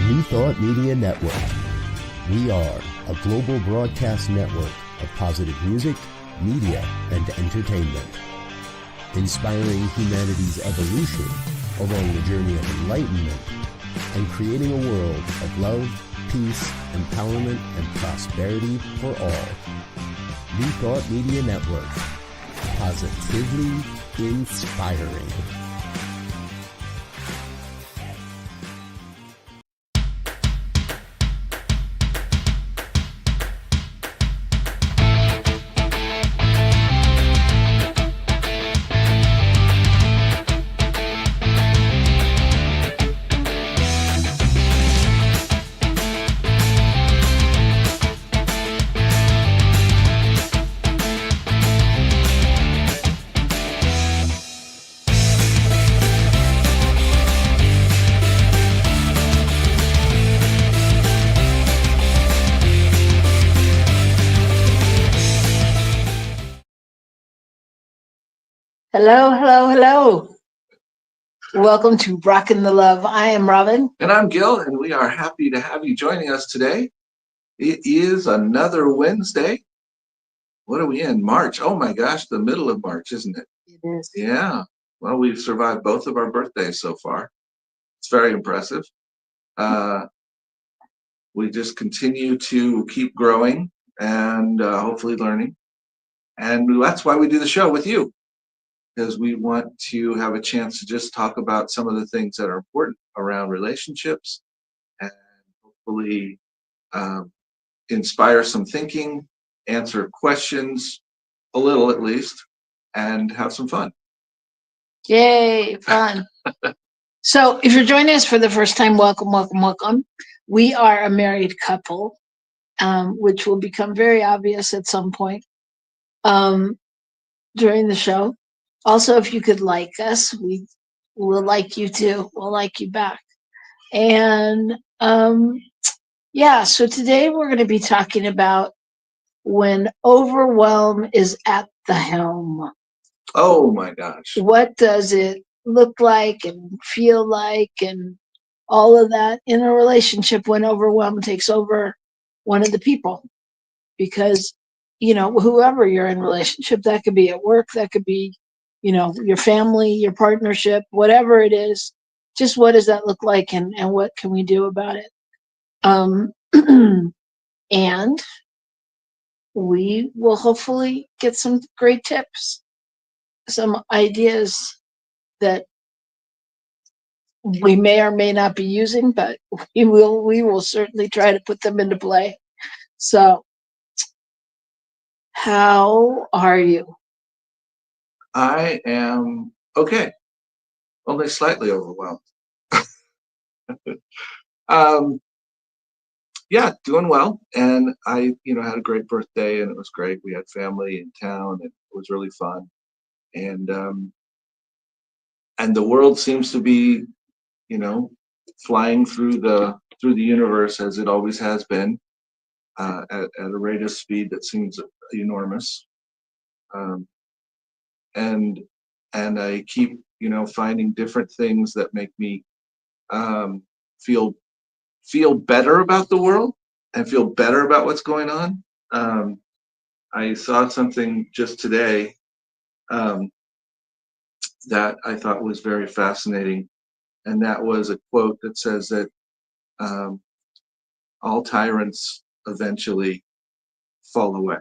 New Thought Media Network. We are a global broadcast network of positive music, media, and entertainment, inspiring humanity's evolution along the journey of enlightenment and creating a world of love, peace, empowerment, and prosperity for all. New Thought Media Network. Positively inspiring. Hello, hello, hello. Welcome to Rockin the Love. I am Robyn. And I'm Gil, and we are happy to have you joining us today. It is another Wednesday. What are we in? March. Oh my gosh, the middle of March, isn't it? It is. Yeah. Well, we've survived both of our birthdays so far. It's very impressive. We just continue to keep growing and hopefully learning. And that's why we do the show with you, because we want to have a chance to just talk about some of the things that are important around relationships and hopefully inspire some thinking, answer questions, a little at least, and have some fun. Yay, fun. So if you're joining us for the first time, welcome, welcome, welcome. We are a married couple, which will become very obvious at some point during the show. Also, if you could like us, we will like you too. We'll like you back. And so today we're going to be talking about when overwhelm is at the helm. Oh my gosh. What does it look like and feel like and all of that in a relationship when overwhelm takes over one of the people? Because, whoever you're in relationship, that could be at work, that could be, your family, your partnership, whatever it is, just what does that look like and what can we do about it? And we will hopefully get some great tips, some ideas that we may or may not be using, but we will certainly try to put them into play. So, how are you? I am okay, only slightly overwhelmed. Yeah, doing well. And I, had a great birthday, and it was great. We had family in town, and it was really fun. And the world seems to be, flying through the universe as it always has been, at a rate of speed that seems enormous. And I keep, finding different things that make me feel better about the world and feel better about what's going on. I saw something just today that I thought was very fascinating, and that was a quote that says that all tyrants eventually fall away.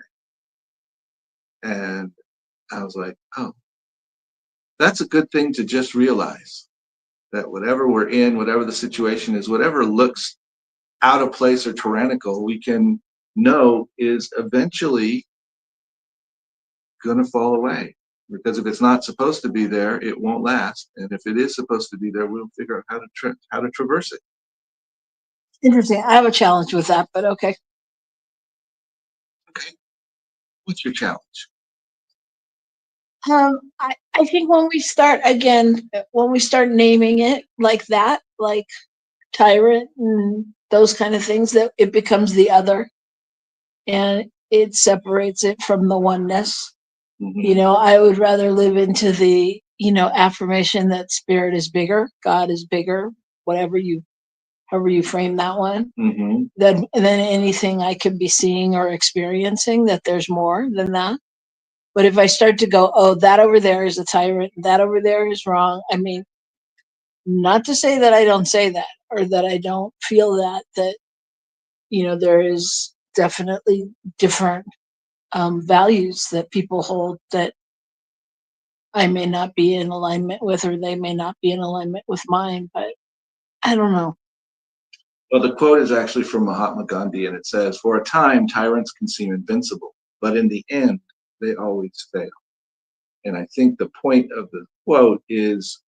And I was like, oh, that's a good thing to just realize, that whatever we're in, whatever the situation is, whatever looks out of place or tyrannical, we can know is eventually going to fall away. Because if it's not supposed to be there, it won't last. And if it is supposed to be there, we'll figure out how to traverse it. Interesting. I have a challenge with that, but okay. Okay. What's your challenge? I think when we start naming it like that, like tyrant and those kind of things, that it becomes the other and it separates it from the oneness. Mm-hmm. I would rather live into the, affirmation that spirit is bigger, God is bigger, whatever you however you frame that one, Mm-hmm. than anything I could be seeing or experiencing, that there's more than that. But if I start to go, oh, that over there is a tyrant, that over there is wrong. I mean, not to say that I don't say that or that I don't feel that, there is definitely different values that people hold that I may not be in alignment with, or they may not be in alignment with mine, but I don't know. Well, the quote is actually from Mahatma Gandhi, and it says, "For a time, tyrants can seem invincible, but in the end, they always fail." And I think the point of the quote is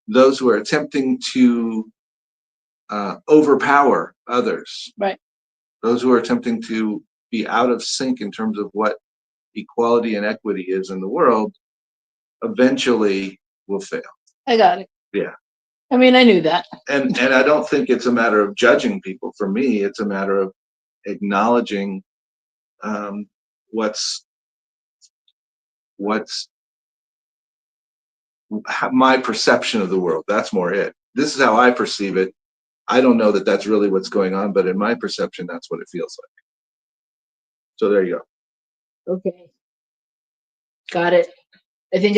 those who are attempting to overpower others, Right. those who are attempting to be out of sync in terms of what equality and equity is in the world, eventually will fail. I got it. Yeah. I mean, I knew that. And I don't think it's a matter of judging people. For me, it's a matter of acknowledging what's my perception of the world. That's more it. This is how I perceive it. I don't know that that's really what's going on, but in my perception, that's what it feels like. So there you go. Okay. Got it. I think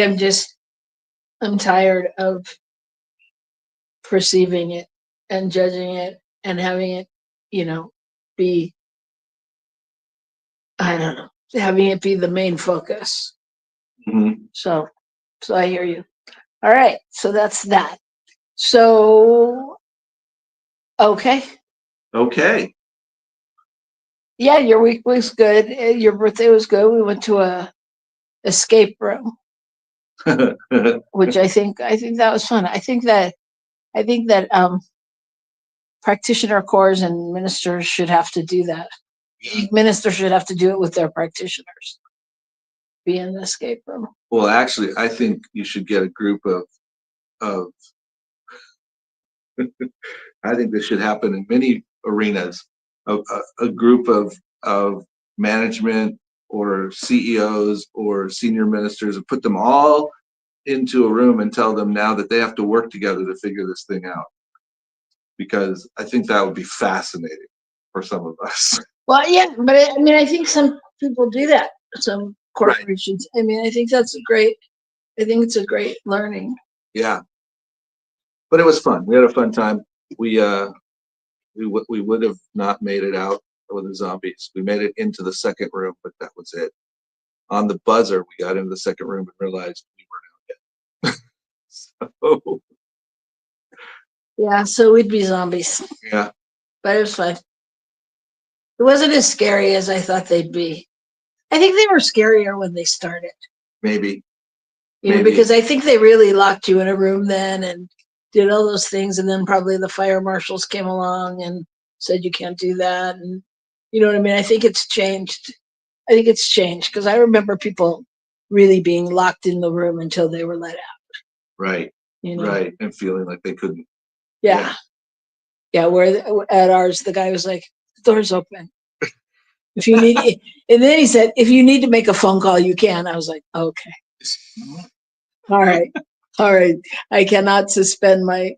I'm tired of perceiving it and judging it and having it, be, I don't know, having it be the main focus. Mm-hmm. So I hear you. All right. So that's that. So, okay. Okay. Yeah, your week was good. Your birthday was good. We went to a escape room, which I think that was fun. I think that practitioner corps and ministers should have to do that. Ministers should have to do it with their practitioners. Be in the escape room. Well, actually, I think you should get a group of I think this should happen in many arenas. A group of management or CEOs or senior ministers, and put them all into a room and tell them now that they have to work together to figure this thing out. Because I think that would be fascinating for some of us. Well, yeah, but I think some people do that. Some corporations. Right. I mean, I think it's a great learning. Yeah. But it was fun. We had a fun time. We would have not made it out with the zombies. We made it into the second room, but that was it. On the buzzer, we got into the second room and realized we weren't out yet. So. Yeah, so we'd be zombies. Yeah. But it was fun. It wasn't as scary as I thought they'd be. I think they were scarier when they started. Maybe. Because I think they really locked you in a room then and did all those things, and then probably the fire marshals came along and said you can't do that, and you know what I mean. I think it's changed. Because I remember people really being locked in the room until they were let out. Right. Right, and feeling like they couldn't. Yeah. Where at ours, the guy was like, "The door's open. If you need," and then he said, "If you need to make a phone call, you can." I was like, "Okay, all right." I cannot suspend my,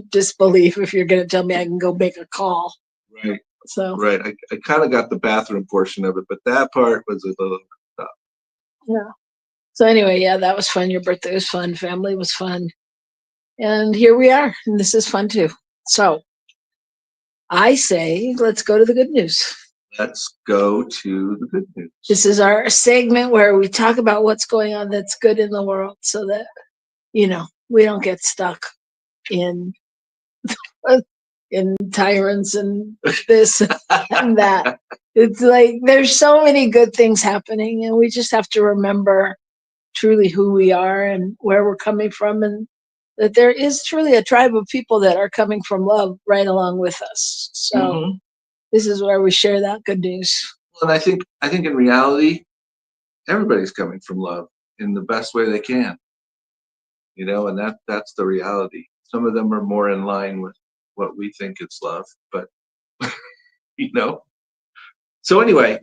disbelief if you're going to tell me I can go make a call. Right. So. Right. I kind of got the bathroom portion of it, but that part was a little tough. Yeah. So anyway, yeah, that was fun. Your birthday was fun. Family was fun. And here we are. And this is fun too. So I say, let's go to the good news. Let's go to the good news. This is our segment where we talk about what's going on that's good in the world so that, we don't get stuck in tyrants and this and that. It's like there's so many good things happening, and we just have to remember truly who we are and where we're coming from, and that there is truly a tribe of people that are coming from love right along with us. So This is where we share that good news. Well, and I think in reality, everybody's coming from love in the best way they can. And that's the reality. Some of them are more in line with what we think is love, but So anyway,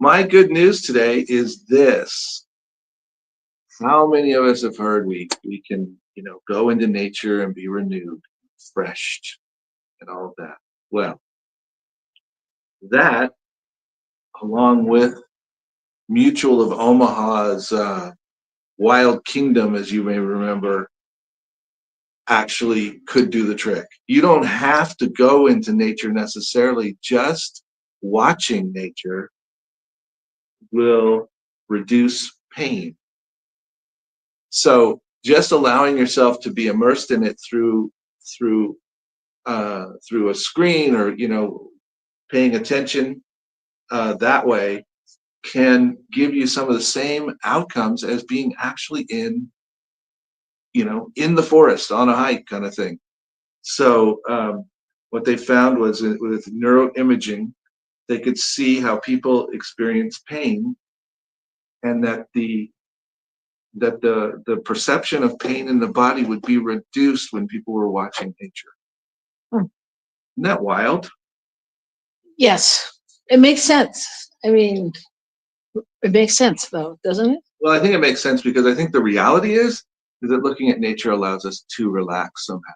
my good news today is this. How many of us have heard we can, go into nature and be renewed? refreshed and all of that. Well, that, along with Mutual of Omaha's Wild Kingdom, as you may remember, actually could do the trick. You don't have to go into nature necessarily. Just watching nature will reduce pain. So just allowing yourself to be immersed in it through a screen, or paying attention that way, can give you some of the same outcomes as being actually in the forest on a hike kind of thing. So what they found was with neuroimaging, they could see how people experience pain, and that the perception of pain in the body would be reduced when people were watching nature. Isn't that wild? Yes, it makes sense. I mean, it makes sense though, doesn't it? Well, I think it makes sense because I think the reality is that looking at nature allows us to relax somehow,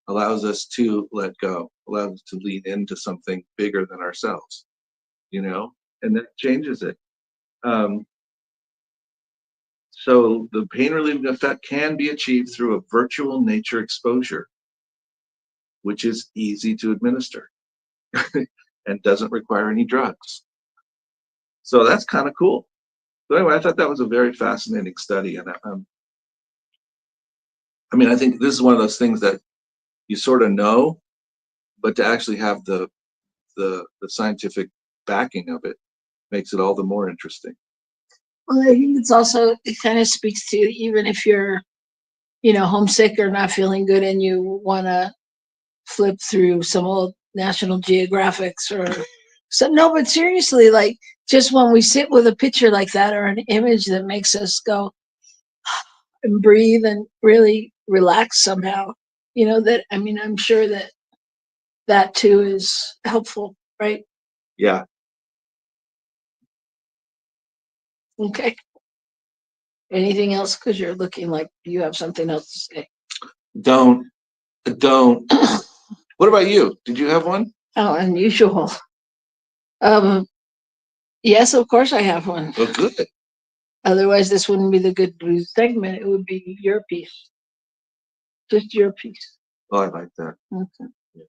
allows us to let go, allows us to lean into something bigger than ourselves, and that changes it. So the pain relieving effect can be achieved through a virtual nature exposure, which is easy to administer and doesn't require any drugs. So that's kind of cool. So anyway, I thought that was a very fascinating study, and I think this is one of those things that you sort of know, but to actually have the scientific backing of it makes it all the more interesting. Well, I think it kind of speaks to, even if you're, homesick or not feeling good and you want to flip through some old National Geographics or so. No, but seriously, like, just when we sit with a picture like that or an image that makes us go and breathe and really relax somehow, I'm sure that too is helpful, right? Yeah. Okay. Anything else? Because you're looking like you have something else to say. Don't. What about you? Did you have one? Oh, unusual. Yes, of course I have one. Oh, good. Otherwise, this wouldn't be the good news segment. It would be your piece. Just your piece. Oh, I like that. Okay. Yeah.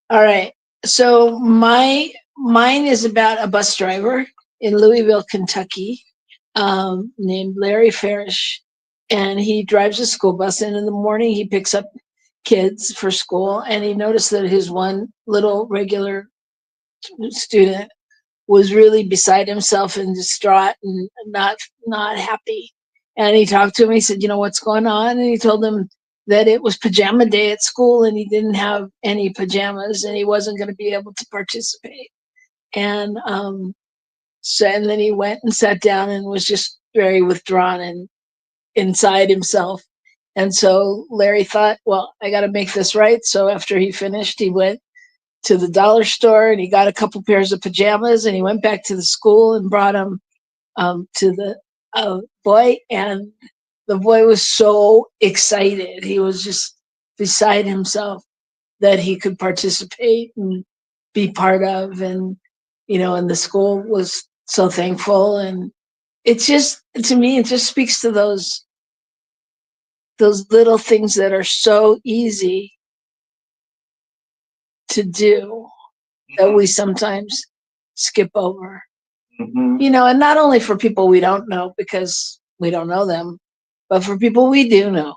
All right. So mine is about a bus driver in Louisville, Kentucky, named Larry Farish, and he drives a school bus. And in the morning, he picks up kids for school, and he noticed that his one little regular student was really beside himself and distraught and not happy. And he talked to him. He said, what's going on? And he told him that it was pajama day at school and he didn't have any pajamas and he wasn't going to be able to participate. And and then he went and sat down and was just very withdrawn and inside himself. And so Larry thought, well, I got to make this right. So after he finished, he went to the dollar store and he got a couple pairs of pajamas and he went back to the school and brought them to the boy. And the boy was so excited. He was just beside himself that he could participate and be part of. And, and the school was so thankful. And it's just, to me, it just speaks to those little things that are so easy to do that we sometimes skip over. Mm-hmm. And not only for people we don't know because we don't know them, but for people we do know,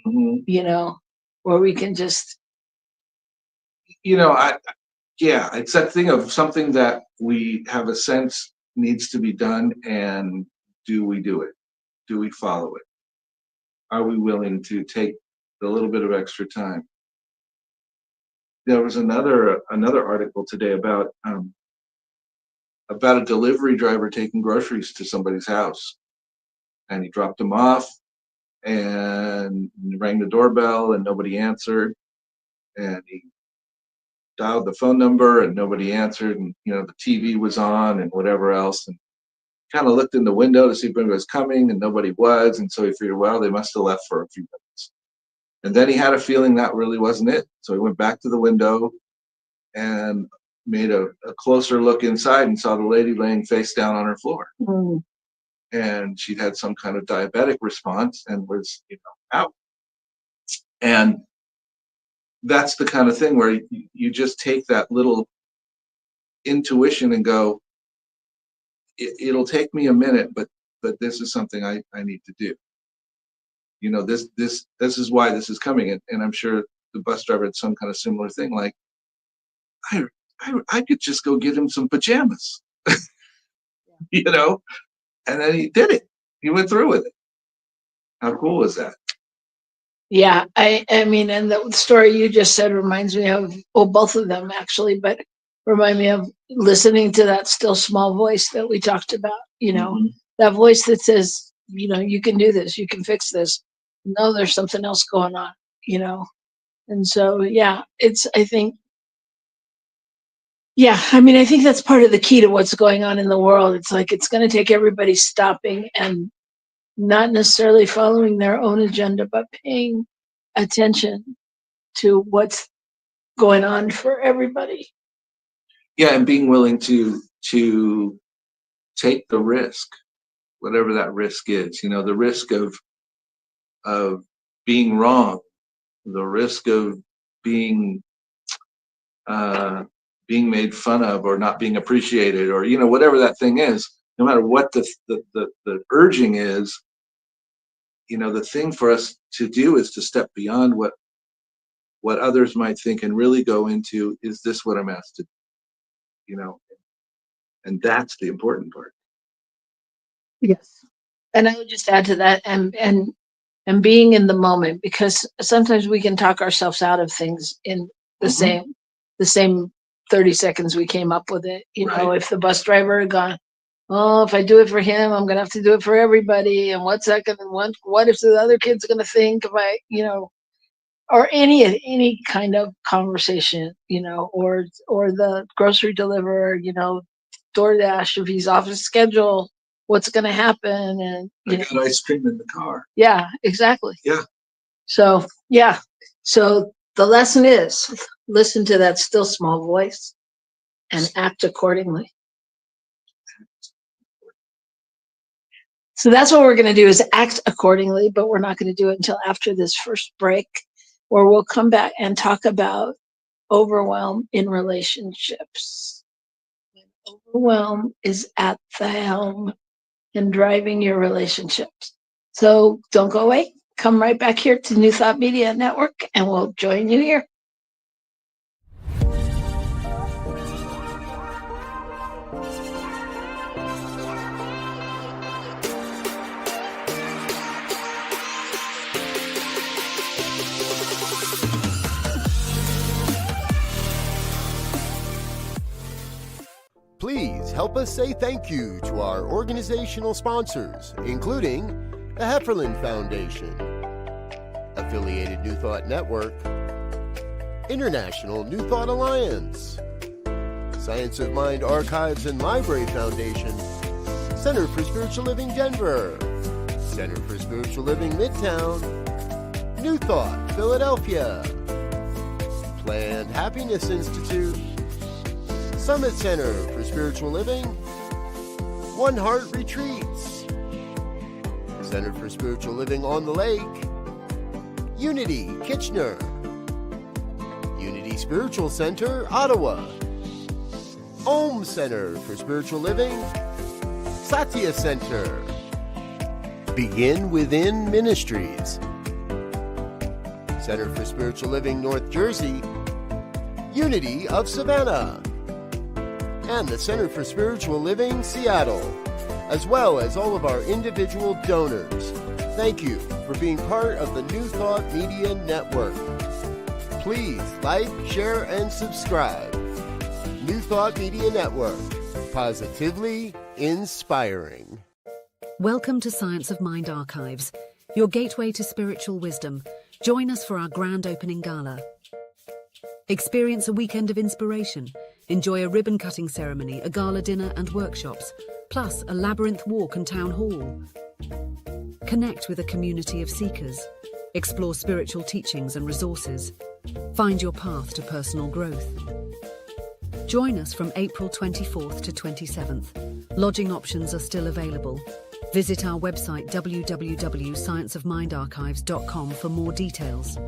mm-hmm. Where we can just, it's that thing of something that we have a sense needs to be done, and do we do it? Do we follow it? Are we willing to take a little bit of extra time? There was another article today about a delivery driver taking groceries to somebody's house, and he dropped them off and rang the doorbell and nobody answered, and he dialed the phone number and nobody answered, and the TV was on and whatever else, and kind of looked in the window to see if anybody was coming and nobody was, and so he figured, well, they must have left for a few minutes. And then he had a feeling that really wasn't it. So he went back to the window and made a closer look inside and saw the lady laying face down on her floor. Mm. And she'd had some kind of diabetic response and was, out. And that's the kind of thing where you just take that little intuition and go, it'll take me a minute, but this is something I need to do. This is why this is coming. And I'm sure the bus driver had some kind of similar thing. Like, I could just go get him some pajamas, and then he did it. He went through with it. How cool is that? Yeah, I mean, and the story you just said reminds me of, well, both of them actually, but remind me of listening to that still small voice that we talked about, Mm-hmm. that voice that says, you can do this, you can fix this. No, there's something else going on, And so, yeah, I think that's part of the key to what's going on in the world. It's like, it's going to take everybody stopping and not necessarily following their own agenda, but paying attention to what's going on for everybody. Yeah, and being willing to take the risk, whatever that risk is. The risk of being wrong, the risk of being made fun of or not being appreciated, or whatever that thing is. No matter what the urging is, the thing for us to do is to step beyond what others might think and really go into, is this what I'm asked to do? And that's the important part. Yes. And I would just add to that, and being in the moment, because sometimes we can talk ourselves out of things in the same 30 seconds we came up with it. Right. If the bus driver had gone, oh, if I do it for him, I'm gonna have to do it for everybody, and what's that gonna, what if the other kid's gonna think if I, or any kind of conversation, or the grocery deliverer, DoorDash, if he's off his schedule, what's going to happen? And I got ice cream in the car. Yeah, exactly. Yeah. So the lesson is, listen to that still small voice and act accordingly. So that's what we're going to do, is act accordingly, but we're not going to do it until after this first break, where we'll come back and talk about overwhelm in relationships. When overwhelm is at the helm and driving your relationships. So don't go away. Come right back here to New Thought Media Network, and we'll join you here. Please help us say thank you to our organizational sponsors, including the Hefferland Foundation, Affiliated New Thought Network, International New Thought Alliance, Science of Mind Archives and Library Foundation, Center for Spiritual Living Denver, Center for Spiritual Living Midtown, New Thought Philadelphia, Planned Happiness Institute, Summit Center for Spiritual Living, One Heart Retreats, Center for Spiritual Living on the Lake, Unity Kitchener, Unity Spiritual Center Ottawa, Om Center for Spiritual Living, Satya Center, Begin Within Ministries, Center for Spiritual Living North Jersey, Unity of Savannah, and the Center for Spiritual Living Seattle, as well as all of our individual donors. Thank you for being part of the New Thought Media Network. Please like, share, and subscribe. New Thought Media Network, positively inspiring. Welcome to Science of Mind Archives, your gateway to spiritual wisdom. Join us for our grand opening gala. Experience a weekend of inspiration. Enjoy a ribbon-cutting ceremony, a gala dinner and workshops, plus a labyrinth walk and town hall. Connect with a community of seekers. explore spiritual teachings and resources, find your path to personal growth. Join us from April 24th to 27th. Lodging options are still available. Visit our website www.scienceofmindarchives.com for more details.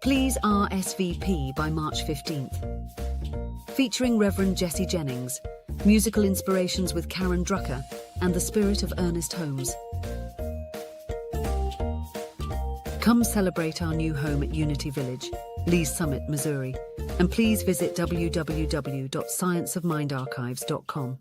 Please RSVP by March 15th. Featuring Reverend Jesse Jennings, musical inspirations with Karen Drucker and the spirit of Ernest Holmes. Come celebrate our new home at Unity Village, Lee's Summit, Missouri, and please visit www.scienceofmindarchives.com.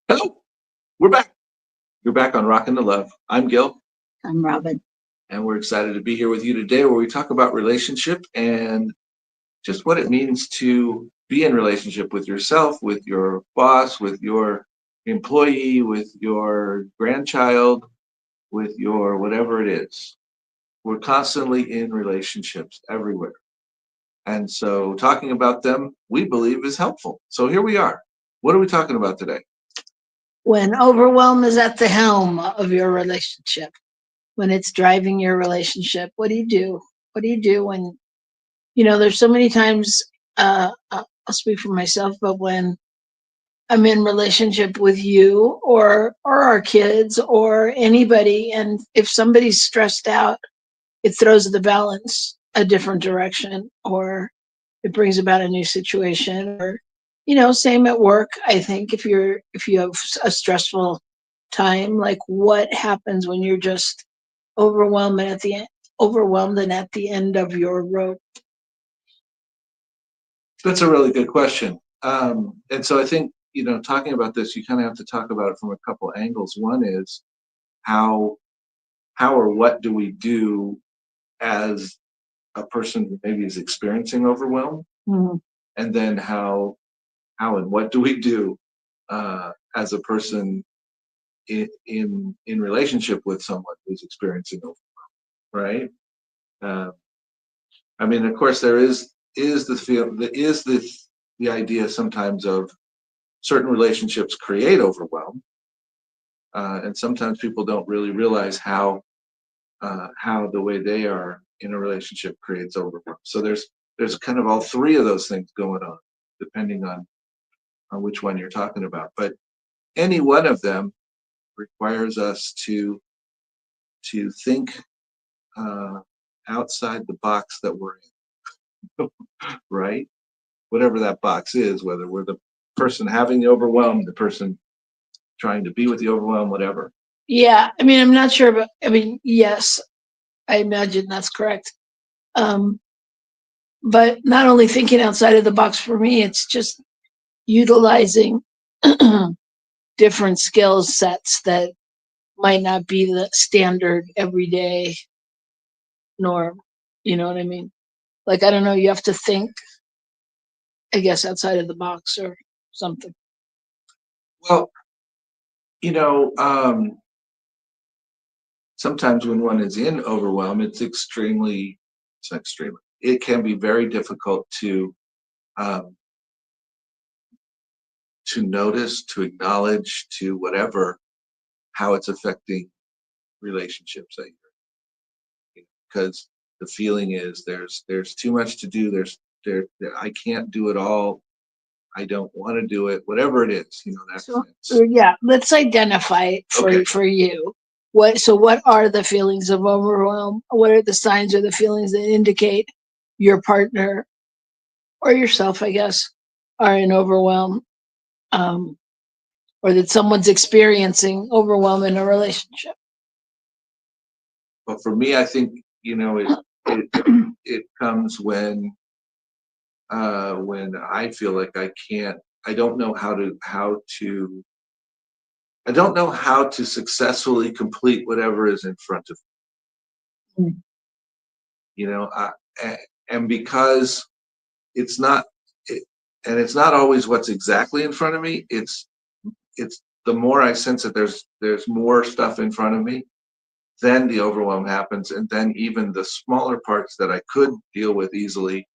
Hello, we're back. You're back on Rockin the Love. I'm Gil, I'm Robyn. and we're excited to be here with you today where we talk about relationship and just what it means to be in relationship with yourself, with your boss, with your employee, with your grandchild, with your whatever it is. We're constantly in relationships everywhere. And so talking about them, we believe, is helpful. So here we are. What are we talking about today? When overwhelm is at the helm of your relationship, when it's driving your relationship, what do you do? What do you do when, there's so many times, I'll speak for myself, but when I'm in relationship with you or our kids or anybody, and if somebody's stressed out, it throws the balance a different direction, or it brings about a new situation, or same at work. I think if you have a stressful time, like what happens when you're just overwhelmed and at the end of your rope? That's a really good question. And so I think, talking about this, you kind of have to talk about it from a couple angles. One is how or what do we do as a person who maybe is experiencing overwhelm? Mhm. And then how and what do we do as a person in relationship with someone who's experiencing overwhelm, right? I mean, of course, there is the idea sometimes of certain relationships create overwhelm, and sometimes people don't really realize how the way they are in a relationship creates overwhelm. So there's kind of all three of those things going on, depending on which one you're talking about. But any one of them requires us to think outside the box that we're in, right? Whatever that box is, whether we're the person having the overwhelm, the person trying to be with the overwhelm, whatever. Yeah, I mean, I'm not sure, but yes, I imagine that's correct. But not only thinking outside of the box for me, it's just utilizing different skill sets that might not be the standard everyday norm. You know what I mean? Like, I don't know, you have to think, I guess, outside of the box or something. Well, sometimes when one is in overwhelm, it can be very difficult to notice, to acknowledge, to whatever, how it's affecting relationships that you're in. Because the feeling is there's too much to do. I can't do it all. I don't want to do it. Whatever it is, that's So yeah, let's identify it for you. What are the feelings of overwhelm? What are the signs or the feelings that indicate your partner or yourself, I guess, are in overwhelm, or that someone's experiencing overwhelm in a relationship? But for me, I think it comes when when I feel like I don't know how to successfully complete whatever is in front of me. Mm. You know, and because it's not, and it's not always what's exactly in front of me. It's the more I sense that there's more stuff in front of me, then the overwhelm happens, and then even the smaller parts that I could deal with easily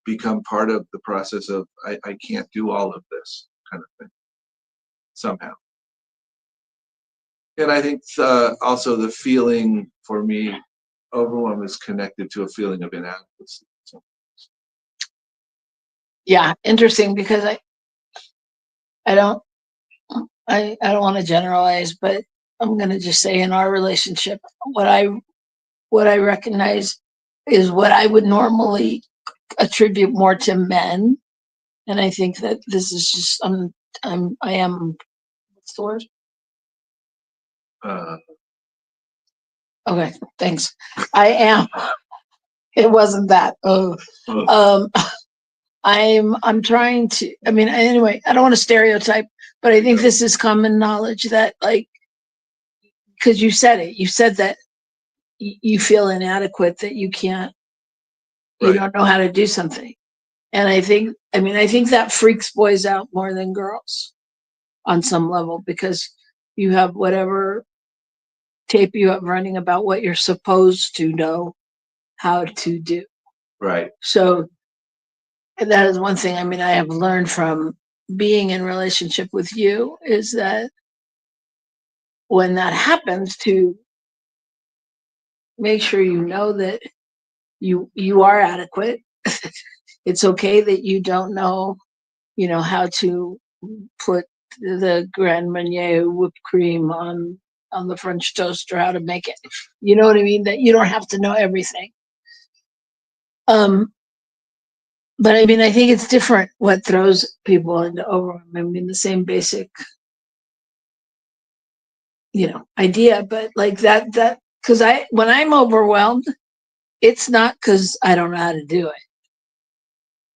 become part of the process of I can't do all of this kind of thing somehow. And I think also the feeling for me, overwhelm is connected to a feeling of inadequacy. So, Yeah, interesting, because I don't I don't want to generalize, but I'm gonna just say in our relationship, what I recognize is what I would normally attribute more to men. And I think that this is just I am, what's the word? uh, Okay, thanks. I am, it wasn't that. Oh, uh, I'm trying to, I mean, anyway, I don't want to stereotype, but I think this is common knowledge that, like, because you said it, you said that you feel inadequate, that you can't, you right. don't know how to do something. And I think that freaks boys out more than girls on some level, because you have whatever tape you have running about what you're supposed to know how to do. Right. So that is one thing, I mean, I have learned from being in relationship with you, is that when that happens, to make sure you know that you are adequate. It's okay that you don't know, how to put the Grand Marnier whipped cream on the French toast, or how to make it. You know what I mean? That you don't have to know everything. But I mean, I think it's different what throws people into overwhelm. I mean, the same basic, idea, but like that, because when I'm overwhelmed, it's not because I don't know how to do it.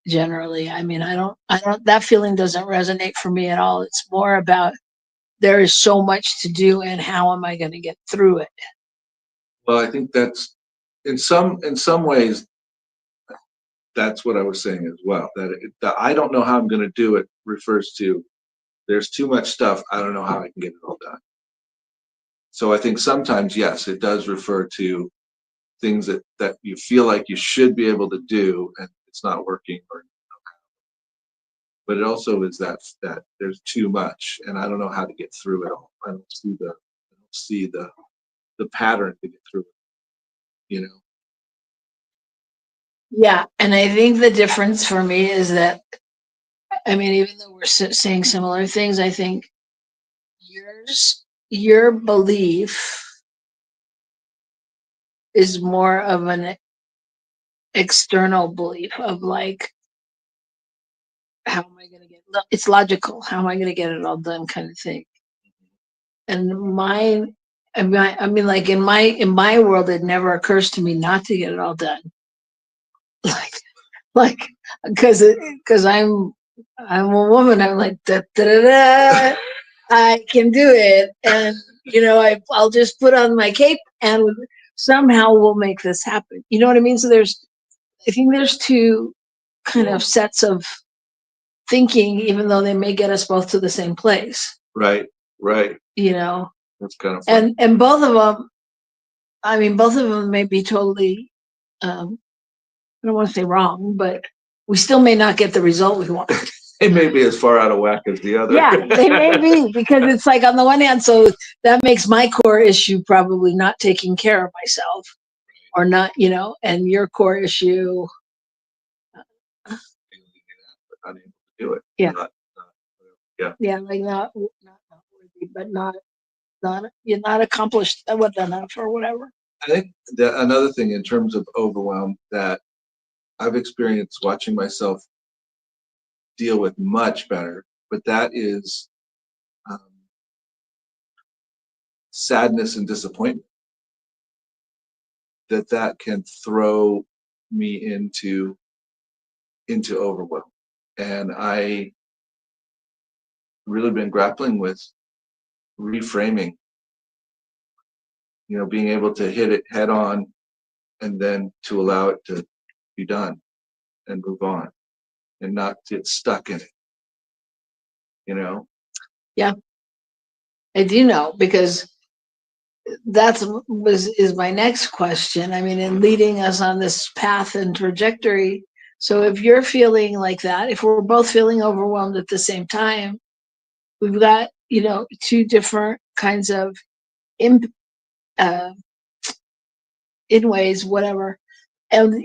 Generally, I mean, I don't, that feeling doesn't resonate for me at all. It's more about, there is so much to do, and how am I going to get through it? Well, I think that's in some ways that's what I was saying as well. That I don't know how I'm going to do it refers to there's too much stuff. I don't know how I can get it all done. So I think sometimes, yes, it does refer to things that you feel like you should be able to do and it's not working, but it also is that there's too much and I don't know how to get through it all. I don't see the pattern to get through it. Yeah, and I think the difference for me is that, I mean, even though we're saying similar things, I think your belief is more of an external belief of, like, how am I going to get, it's logical, how am I going to get it all done, kind of thing. And mine, I mean, like, in my world, it never occurs to me not to get it all done. like, because I'm a woman. I'm like, da, da, da, da, I can do it, and I'll just put on my cape, and somehow we'll make this happen. You know what I mean? So I think there's two kind of sets of thinking, even though they may get us both to the same place. Right. You know, That's kind of fun. and both of them. I mean, both of them may be totally. I don't want to say wrong, but we still may not get the result we want. It may be as far out of whack as the other. Yeah, they may be, because it's like, on the one hand, so that makes my core issue probably not taking care of myself, or not, and your core issue. Unable to do it. Yeah. Yeah. Yeah, like not worthy, but you're not accomplished with enough or whatever. I think that another thing in terms of overwhelm that I've experienced watching myself deal with much better, but that is sadness and disappointment. That can throw me into into overwhelm. And I really been grappling with reframing, being able to hit it head on and then to allow it to be done and move on and not get stuck in it, Yeah, I do know, because is my next question. I mean, in leading us on this path and trajectory. So if you're feeling like that, if we're both feeling overwhelmed at the same time, we've got, two different kinds of uh, in ways, whatever. And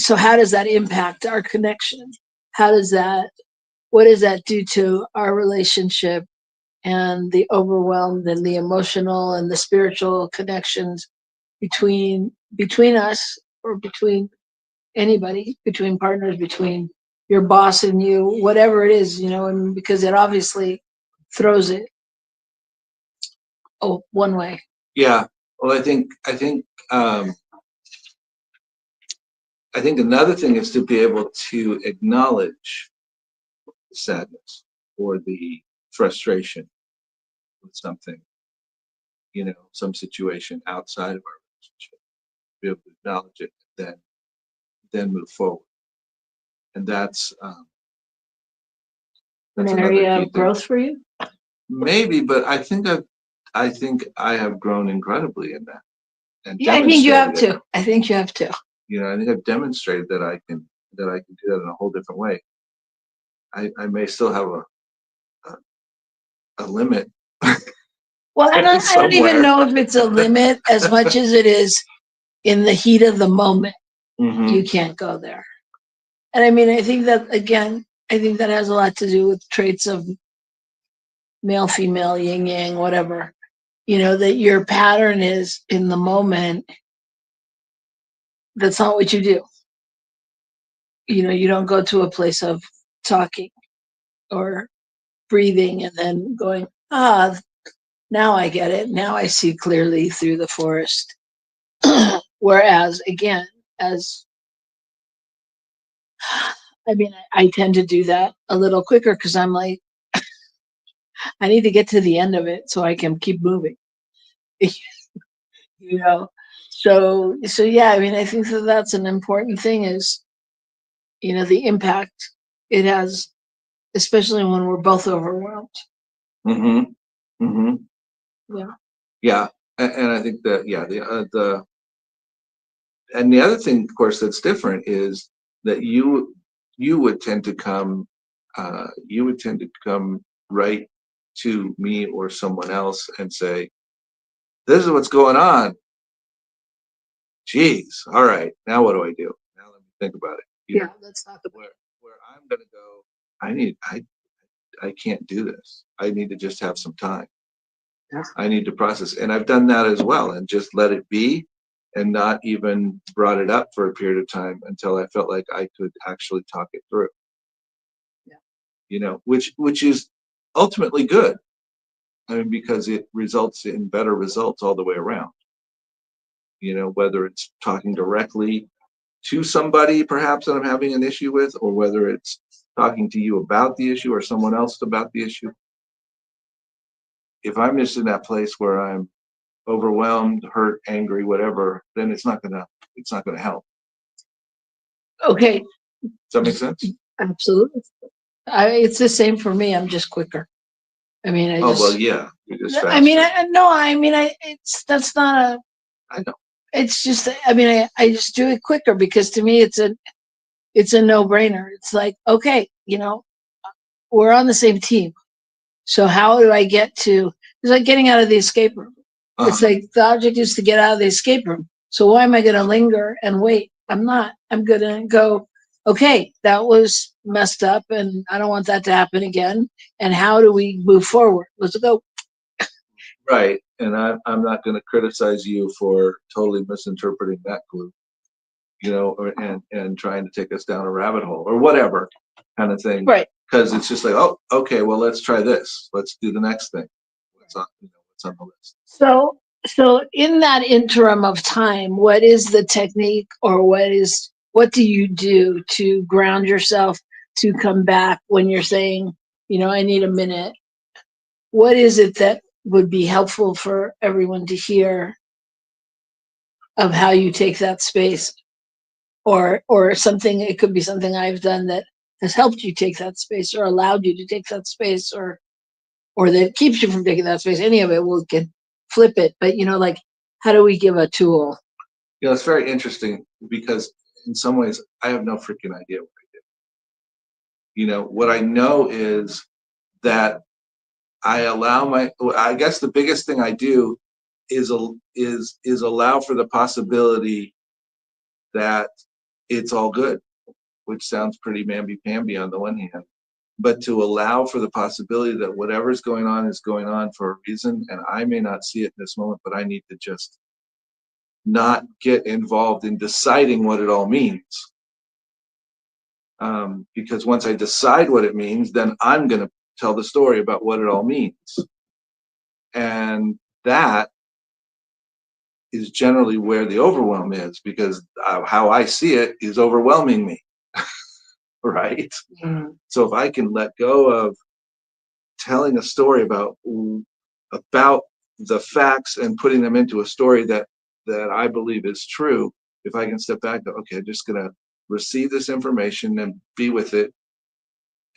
so how does that impact our connection? What does that do to our relationship and the overwhelmed and the emotional and the spiritual connections between us, or between anybody, between partners, between your boss and you, whatever it is, and because it obviously throws it one way. Yeah. Well, I think another thing is to be able to acknowledge the sadness or the frustration with something, some situation outside of our relationship. Be able to acknowledge it, then move forward. And that's An another area key of thing. growth for you? Maybe, but I think I have grown incredibly in that. And Yeah, I think you have demonstrated it. to. I think you have to. I think I've demonstrated that I can do that in a whole different way. I may still have a limit. Well, I don't somewhere. even know if it's a limit as much as it is in the heat of the moment. Mhm. You can't go there. And I mean, I think that has a lot to do with traits of male, female, yin, yang, whatever. That your pattern is in the moment. That's not what you do. You don't go to a place of talking or breathing and then going, now I get it. Now I see clearly through the forest. Whereas, again, I tend to do that a little quicker because I'm like, I need to get to the end of it so I can keep moving. So yeah, I think that's an important thing is, the impact it has, especially when we're both overwhelmed. Mm-hmm. Mm-hmm. Yeah. Yeah. And I think that, and the other thing, of course, that's different is that you would tend to come right to me or someone else and say, this is what's going on. Geez, all right, now what do I do? Now let me think about it. Yeah, let's talk about it. Where I'm gonna go, I can't do this. I need to just have some time. Yeah. I need to process. And I've done that as well and just let it be and not even brought it up for a period of time until I felt like I could actually talk it through. Yeah. Which is ultimately good. Because it results in better results all the way around. Whether it's talking directly to somebody perhaps that I'm having an issue with, or whether it's talking to you about the issue or someone else about the issue. If I'm just in that place where I'm overwhelmed, hurt, angry, whatever, then it's not gonna help. Okay. Does that make sense? Absolutely. It's the same for me. I'm just quicker. Well, yeah. You're just faster. That's not a. I know. It's just, I just do it quicker because to me it's a no-brainer. It's like, okay, we're on the same team. So how do I get to? It's like getting out of the escape room. It's like the object is to get out of the escape room. So why am I going to linger and wait? I'm not. I'm going to go, okay, that was messed up and I don't want that to happen again. And how do we move forward? Let's go. Right. And I'm not going to criticize you for totally misinterpreting that clue, and trying to take us down a rabbit hole or whatever kind of thing. Right. Because it's just like, oh, okay, well, let's try this. Let's do the next thing. What's on the list? So in that interim of time, what is the technique or what is what do you do to ground yourself, to come back when you're saying, I need a minute? What is it that would be helpful for everyone to hear of how you take that space, or something? It could be something I've done that has helped you take that space, or allowed you to take that space, or that keeps you from taking that space. Any of it, we can flip it. But like, how do we give a tool? It's very interesting because in some ways I have no freaking idea what I do. What I know is that I guess the biggest thing I do is allow for the possibility that it's all good, which sounds pretty mamby-pamby on the one hand, but to allow for the possibility that whatever's going on is going on for a reason, and I may not see it in this moment, but I need to just not get involved in deciding what it all means. Because once I decide what it means, then I'm going to tell the story about what it all means. And that is generally where the overwhelm is, because how I see it is overwhelming me. Right? Mm. So if I can let go of telling a story about the facts and putting them into a story that I believe is true, if I can step back, go, okay, I'm just going to receive this information and be with it,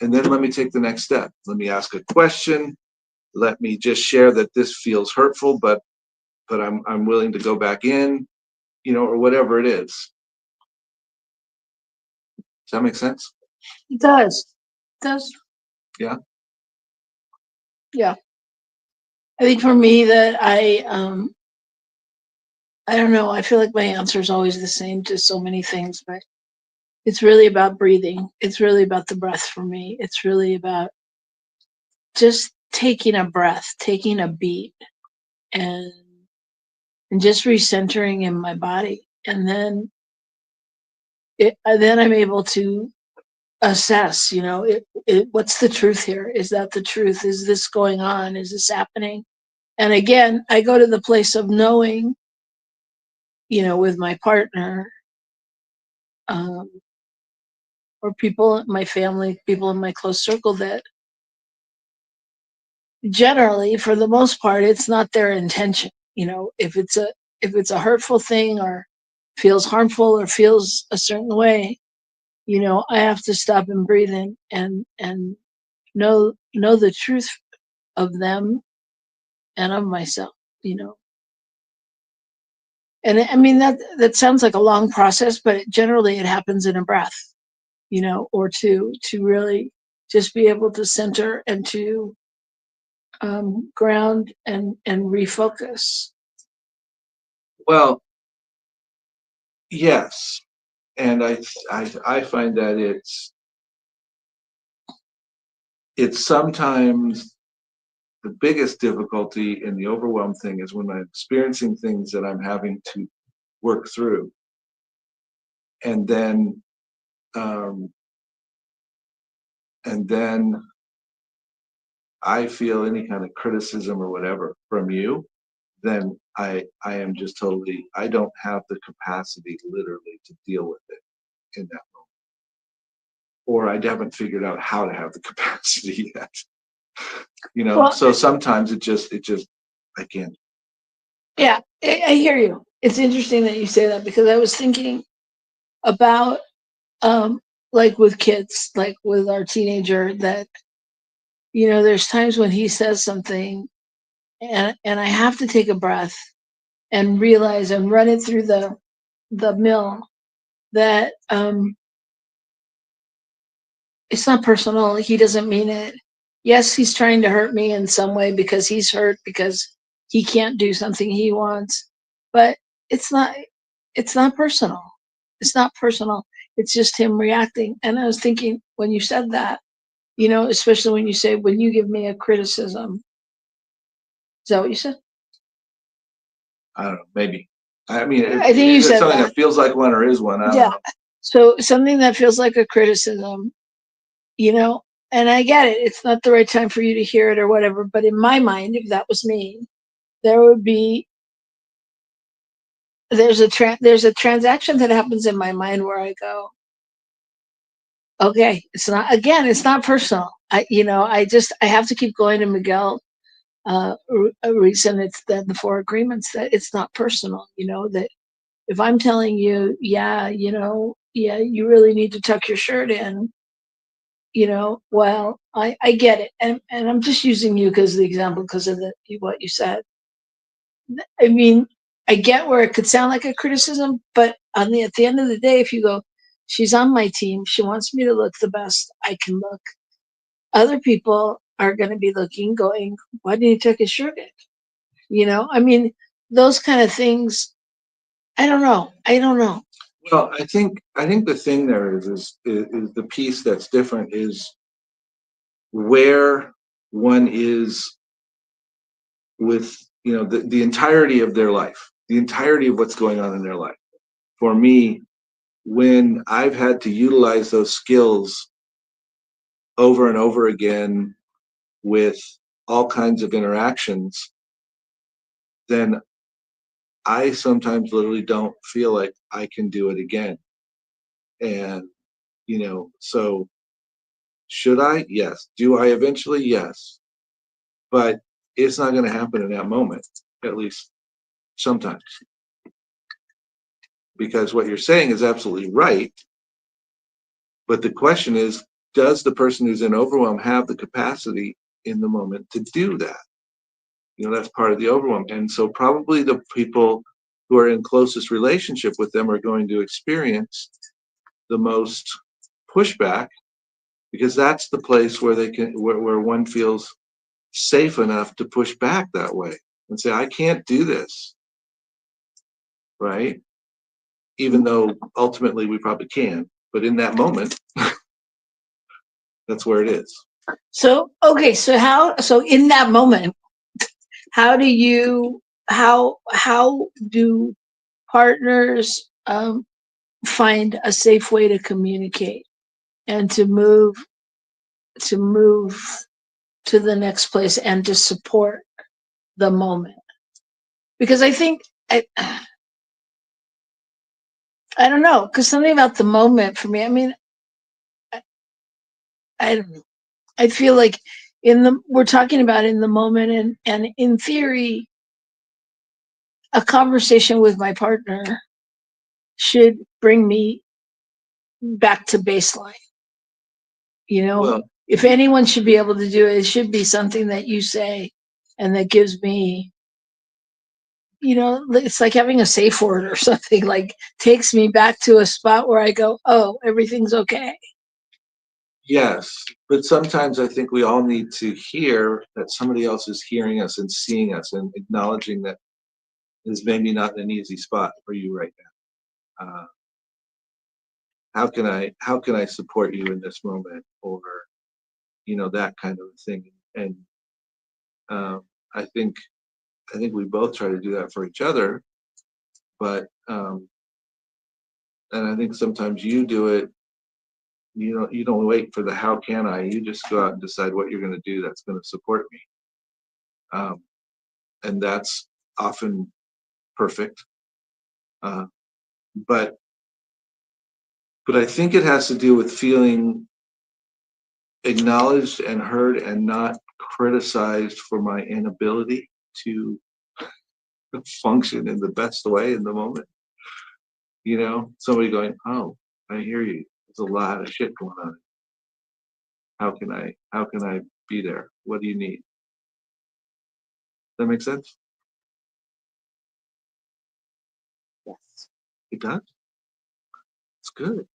and then let me take the next step. Let me ask a question. Let me just share that this feels hurtful, but I'm willing to go back in, or whatever it is. Does that make sense? It does. It does. Yeah. Yeah. I think for me that I don't know. I feel like my answer is always the same to so many things, but it's really about breathing. It's really about the breath for me. It's really about just taking a breath, taking a beat, and just recentering in my body. And then I'm able to assess, what's the truth here? Is that the truth? Is this going on? Is this happening? And again, I go to the place of knowing, with my partner, or people, my family, people in my close circle, that generally, for the most part, it's not their intention. If it's a hurtful thing, or feels harmful, or feels a certain way, I have to stop and breathe in and know the truth of them and of myself. And I mean, that sounds like a long process, but generally it happens in a breath, or two, to really just be able to center and to ground and refocus. Well, yes, and I find that it's sometimes the biggest difficulty in the overwhelm thing is when I'm experiencing things that I'm having to work through, and then um, I feel any kind of criticism or whatever from you, then I am just totally, I don't have the capacity literally to deal with it in that moment, or I haven't figured out how to have the capacity yet. Well, So sometimes it just I can't. yeah, I hear you. It's interesting that you say that, because I was thinking about like with kids, like with our teenager, that there's times when he says something, and I have to take a breath and realize and run it through the mill that it's not personal. He doesn't mean it. Yes, he's trying to hurt me in some way because he's hurt because he can't do something he wants, but it's not personal. It's not personal. It's just him reacting. And I was thinking, when you said that, especially when you say, when you give me a criticism, is that what you said? I don't know, maybe. I mean, I think you it's said something that. that feels like one or is one. I don't know. So something that feels like a criticism, and I get it. It's not the right time for you to hear it or whatever. But in my mind, if that was me, there would be there's a transaction that happens in my mind where I go, okay, it's not personal. I have to keep going to Miguel. A reason it's the four agreements that it's not personal. That if I'm telling you, yeah, you really need to tuck your shirt in. Well, I get it, and I'm just using you as the example because of what you said. I mean, I get where it could sound like a criticism, but at the end of the day, if you go, she's on my team, she wants me to look the best I can look. Other people are going to be looking, going, why didn't he take his shirt in? I mean, those kind of things. I don't know. Well, I think the thing there is the piece that's different is where one is with the entirety of their life, the entirety of what's going on in their life. For me, when I've had to utilize those skills over and over again with all kinds of interactions, then I sometimes literally don't feel like I can do it again. And so should I? Yes. Do I eventually? Yes. But it's not going to happen in that moment, at least sometimes. Because what you're saying is absolutely right. But the question is, does the person who's in overwhelm have the capacity in the moment to do that? That's part of the overwhelm. And so probably the people who are in closest relationship with them are going to experience the most pushback, because that's the place where where one feels safe enough to push back that way and say, I can't do this, right? Even though ultimately we probably can, but in that moment, that's where it is. So, okay, so in that moment, how do partners find a safe way to communicate and to move to the next place and to support the moment? Because I think I don't know, because something about the moment for me, I mean, I don't know. I feel like we're talking about in the moment, and in theory, a conversation with my partner should bring me back to baseline. Well, If anyone should be able to do it, it should be something that you say and that gives me, it's like having a safe word or something, like takes me back to a spot where I go, oh, everything's okay. yes, but sometimes I think we all need to hear that somebody else is hearing us and seeing us and acknowledging that is maybe not an easy spot for you right now. How can I support you in this moment, or that kind of thing. And I think we both try to do that for each other, but and I think sometimes you do it. You don't wait for the how can I. You just go out and decide what you're going to do that's going to support me, and that's often perfect. But I think it has to do with feeling acknowledged and heard and not criticized for my inability to function in the best way in the moment. Somebody going, oh, I hear you. There's a lot of shit going on. How can I be there? What do you need? That make sense? Yes. It does? It's good.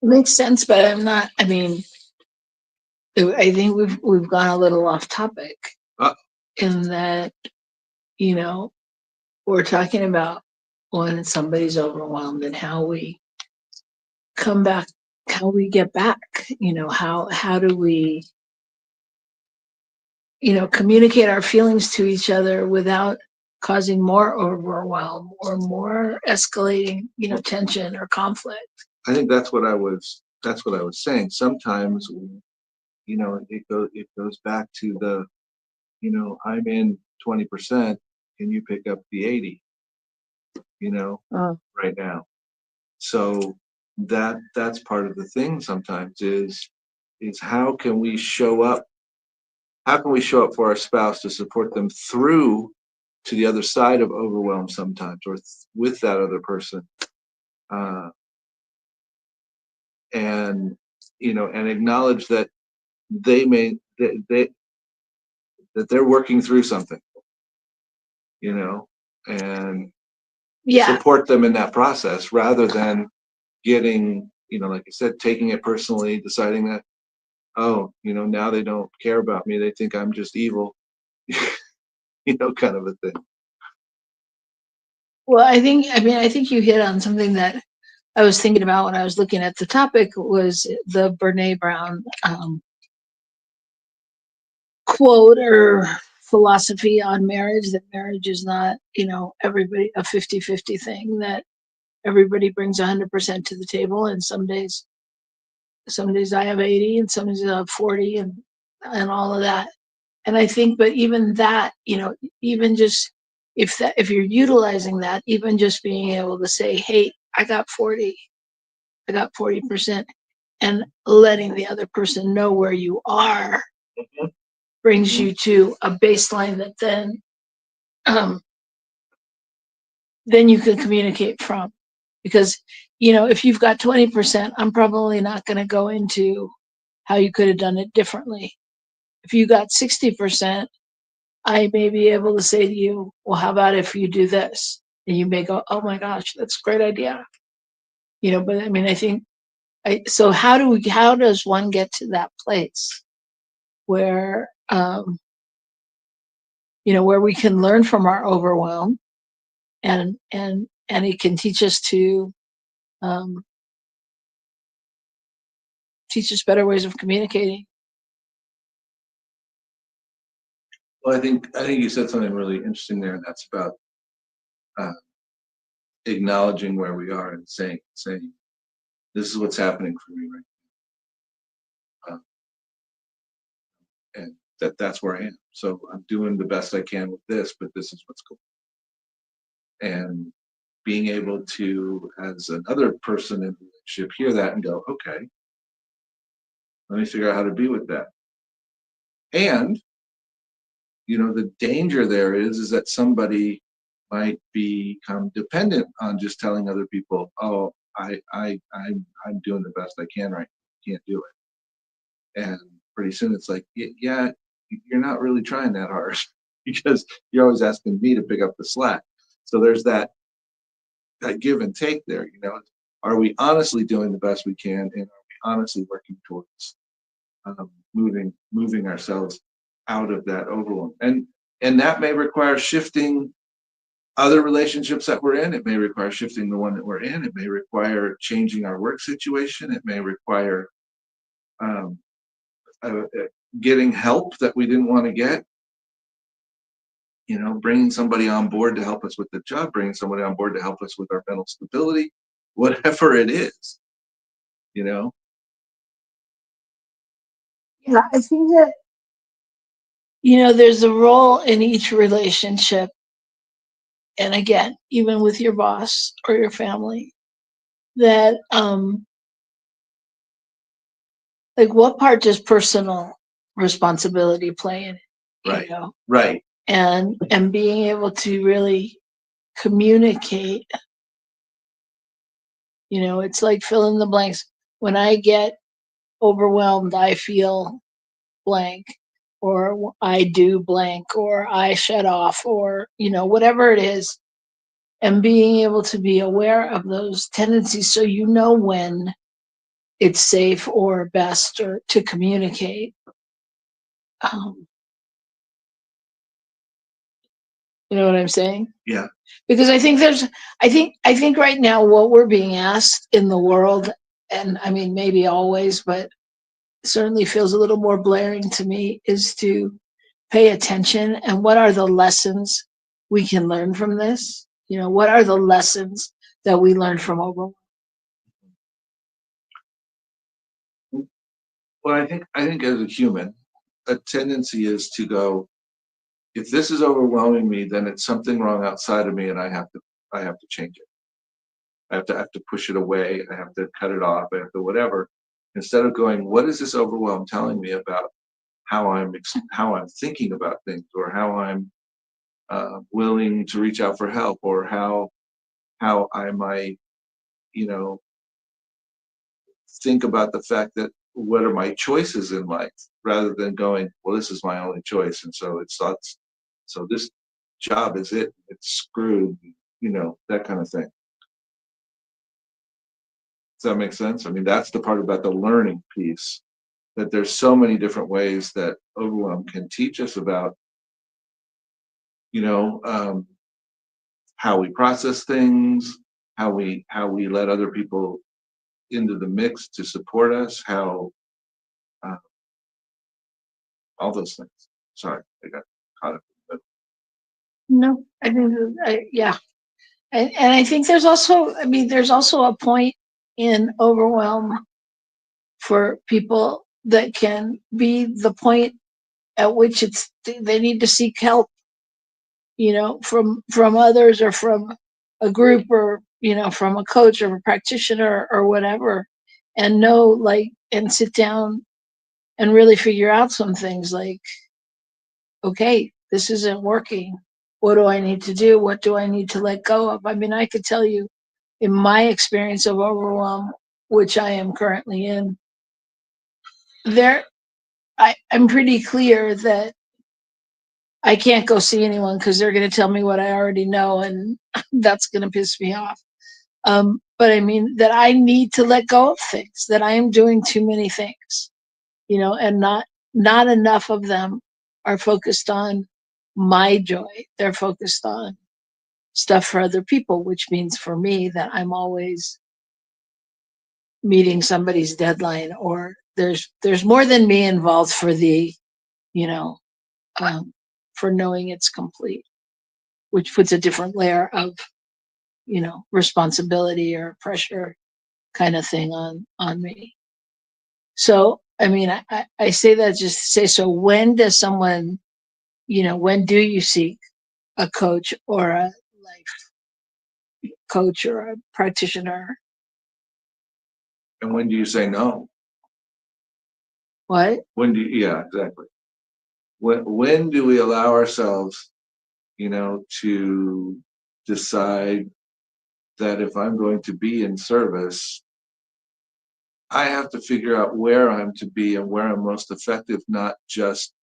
It makes sense, but I mean, I think we've gone a little off topic in that, we're talking about when somebody's overwhelmed and how we come back, how we get back, how do we, communicate our feelings to each other without causing more overwhelm or more escalating, tension or conflict. I think that's what I was saying. Sometimes, it goes back to the, I'm in 20%, can you pick up the 80? Uh, right now. So that's part of the thing sometimes is how can we show up? How can we show up for our spouse to support them through to the other side of overwhelm sometimes, or with that other person, uh, and and acknowledge that they may that they're working through something, and yeah. support them in that process rather than getting, like you said, taking it personally, deciding that, oh, now they don't care about me. They think I'm just evil, kind of a thing. Well, I think you hit on something that I was thinking about when I was looking at the topic was the Brene Brown quote or philosophy on marriage, that marriage is not, everybody a 50-50 thing, that everybody brings 100% to the table, and some days I have 80 and some days I have 40 and all of that. And I think, but even that, even just if you're utilizing that, even just being able to say, hey, I got 40%, and letting the other person know where you are brings you to a baseline that then you can communicate from. Because, if you've got 20%, I'm probably not going to go into how you could have done it differently. If you got 60%, I may be able to say to you, well, how about if you do this? And you may go, oh my gosh, that's a great idea. But I think, so how does one get to that place where, where we can learn from our overwhelm, and it can teach us to, teach us better ways of communicating. Well, I think you said something really interesting there, and that's about acknowledging where we are and saying, this is what's happening for me right now, and that's where I am. So I'm doing the best I can with this, but this is what's going on. And being able to, as another person in the relationship, hear that and go, okay, let me figure out how to be with that. And the danger there is that somebody might become dependent on just telling other people, oh, I'm doing the best I can right now. Can't do it. And pretty soon it's like, yeah, you're not really trying that hard because you're always asking me to pick up the slack. So there's that give and take there. Are we honestly doing the best we can, and are we honestly working towards moving ourselves out of that overwhelm? And that may require shifting other relationships that we're in. It may require shifting the one that we're in. It may require changing our work situation. It may require getting help that we didn't want to get. Bringing somebody on board to help us with the job, bringing somebody on board to help us with our mental stability, whatever it is. Yeah, I think that, there's a role in each relationship. And again, even with your boss or your family, that, like, what part does personal responsibility play in it? Right. Right. And being able to really communicate, it's like fill in the blanks. When I get overwhelmed, I feel blank, or I do blank, or I shut off, or, whatever it is. And being able to be aware of those tendencies, so when it's safe or best or to communicate. You know what I'm saying? Yeah. Because I think right now what we're being asked in the world, and maybe always, but certainly feels a little more blaring to me, is to pay attention. And what are the lessons we can learn from this? What are the lessons that we learn from overwhelm? Well, I think as a human, a tendency is to go, if this is overwhelming me, then it's something wrong outside of me, and I have to I have to change it. I have to push it away. I have to cut it off. I have to whatever. Instead of going, what is this overwhelm telling me about how I'm thinking about things, or how I'm willing to reach out for help, or how I might, you know, think about the fact that what are my choices in life, rather than going, well, this is my only choice, and so so this job is it. It's screwed. That kind of thing. Does that make sense? I mean, that's the part about the learning piece, that there's so many different ways that overwhelm can teach us about, you know, how we process things, how we let other people into the mix to support us, how uh, all those things. Sorry, I got caught up. No, I think, yeah. And I think there's also, there's also a point in overwhelm for people that can be the point at which they need to seek help, from others, or from a group, or, from a coach or a practitioner or whatever, and and sit down and really figure out some things, like, okay, this isn't working. What do I need to do? What do I need to let go of? I could tell you, in my experience of overwhelm, which I am currently in, I'm pretty clear that I can't go see anyone because they're going to tell me what I already know, and that's going to piss me off. But that I need to let go of things, that I am doing too many things, and not enough of them are focused on my joy. They're focused on stuff for other people, which means for me that I'm always meeting somebody's deadline, or there's more than me involved for the, you know, for knowing it's complete, which puts a different layer of, responsibility or pressure kind of thing on me. So, I say that just to say, so when does someone, when do you seek a coach or a life coach or a practitioner? And when do you say no? What? Yeah, exactly. When do we allow ourselves, to decide that if I'm going to be in service, I have to figure out where I'm to be and where I'm most effective, not just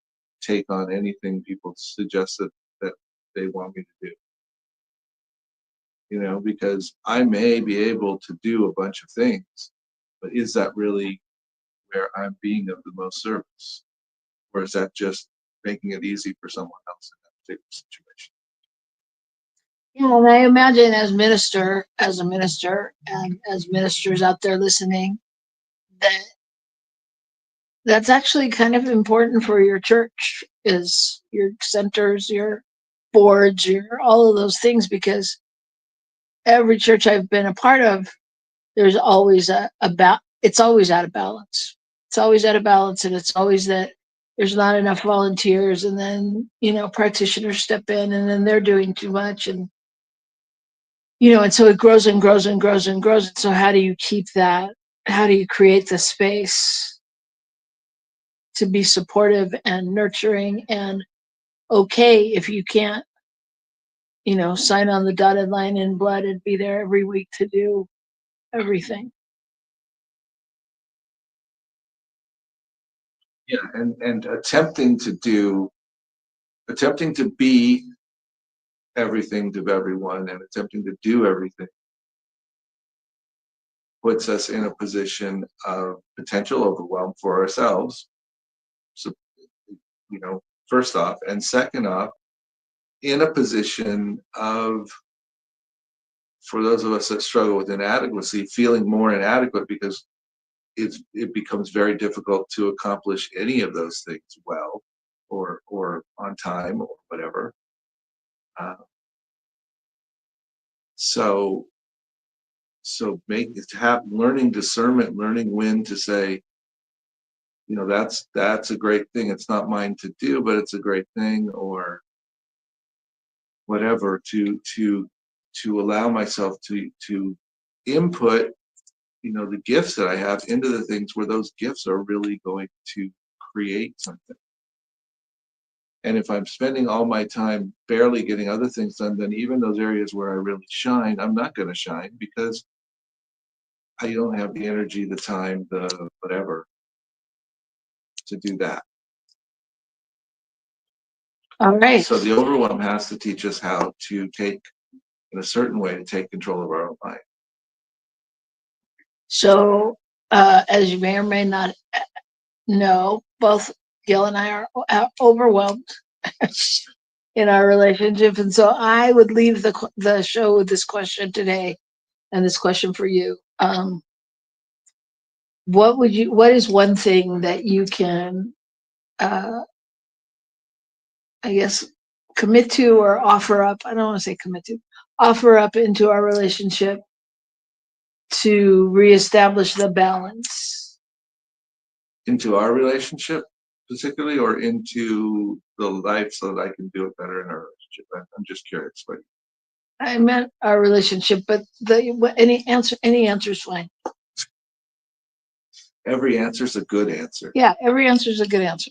take on anything people suggest that they want me to do. Because I may be able to do a bunch of things, but is that really where I'm being of the most service? Or is that just making it easy for someone else in that particular situation? Yeah, and I imagine as a minister, and as ministers out there listening, that that's actually kind of important for your church, is your centers, your boards, your all of those things, because every church I've been a part of, there's always it's always out of balance. It's always out of balance, and it's always that there's not enough volunteers, and then, practitioners step in, and then they're doing too much, and and so it grows and grows and grows and grows. And so how do you keep that? How do you create the space to be supportive and nurturing and okay if you can't, sign on the dotted line in blood and be there every week to do everything? Yeah, and attempting to be everything to everyone, and attempting to do everything puts us in a position of potential overwhelm for ourselves. So, first off, and second off, in a position of, for those of us that struggle with inadequacy, feeling more inadequate, because it becomes very difficult to accomplish any of those things well, or on time, or whatever. Uh, so learning discernment, learning when to say, that's a great thing. It's not mine to do, but it's a great thing, or whatever, to to allow myself to input, the gifts that I have into the things where those gifts are really going to create something. And if I'm spending all my time barely getting other things done, then even those areas where I really shine, I'm not going to shine because I don't have the energy, the time, the whatever to do that. All right. So the overwhelm has to teach us how to take, in a certain way, to take control of our own mind. So, as you may or may not know, both Gil and I are overwhelmed in our relationship, and so I would leave the show with this question today, and this question for you. What is one thing that you can, I guess, commit to or offer up? I don't want to say commit to, offer up into our relationship to reestablish the balance? Into our relationship, particularly, or into the life so that I can do it better in our relationship? I'm just curious. But I meant our relationship, but any answer is fine. every answer is a good answer. Yeah, every answer is a good answer.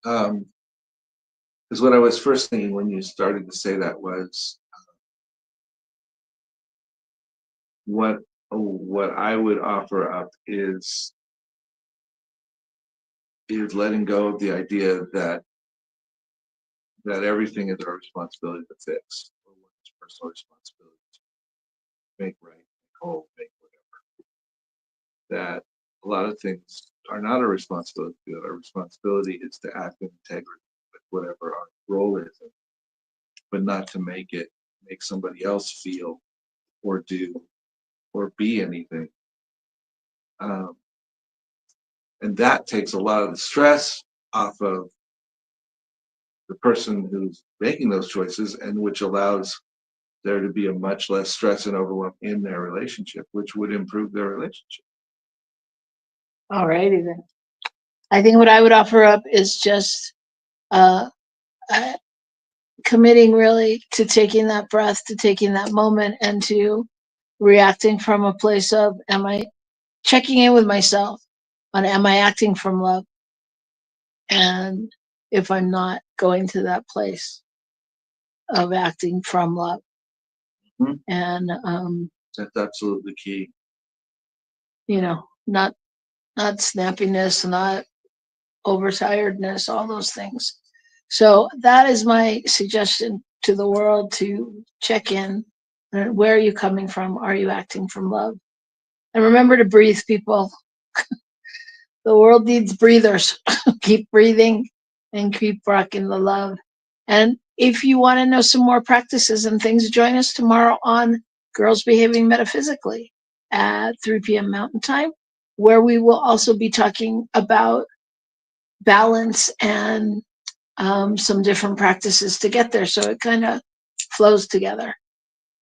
Because what I was first thinking when you started to say that was what I would offer up is letting go of the idea that everything is our responsibility to fix, or one's personal responsibility to make right, make whole, make whatever. That a lot of things are not our responsibility to do. Our responsibility is to act in integrity with whatever our role is, but not to make somebody else feel or do or be anything. And that takes a lot of the stress off of the person who's making those choices, and which allows there to be a much less stress and overwhelm in their relationship, which would improve their relationship. All righty then. I think what I would offer up is just committing really to taking that breath, to taking that moment, and to reacting from a place of, am I checking in with myself on, am I acting from love? And if I'm not, going to that place of acting from love. Mm-hmm. And that's absolutely key. Not snappiness, not overtiredness, all those things. So that is my suggestion to the world, to check in. Where are you coming from? Are you acting from love? And remember to breathe, people. The world needs breathers. Keep breathing and keep rocking the love. And if you want to know some more practices and things, join us tomorrow on Girls Behaving Metaphysically at 3 p.m. Mountain Time, where we will also be talking about balance and some different practices to get there, so it kind of flows together.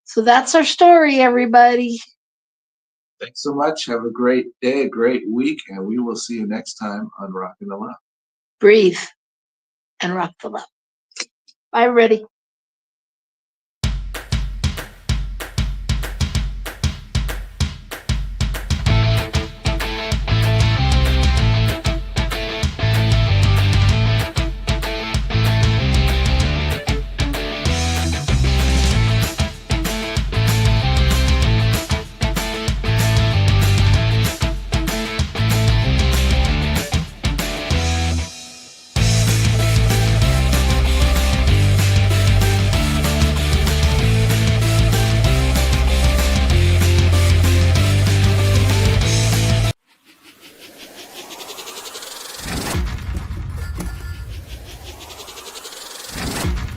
So that's our story, everybody. Thanks so much. Have a great day, a great week, and we will see you next time on Rockin the Love. Breathe and rock the love. Bye, everybody.